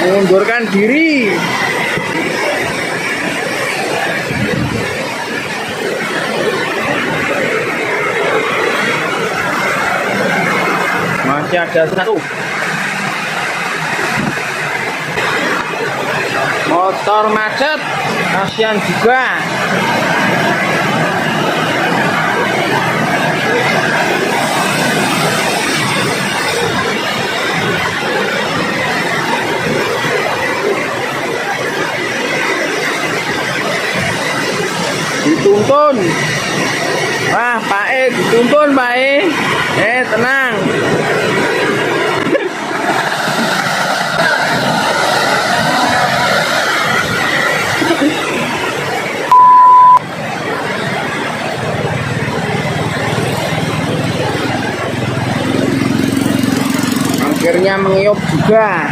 mengundurkan diri. Masih ada satu motor macet, kasihan juga. Dituntun. Wah, Pak E dituntun, Pak E. Tenang. Akhirnya mengiyup juga.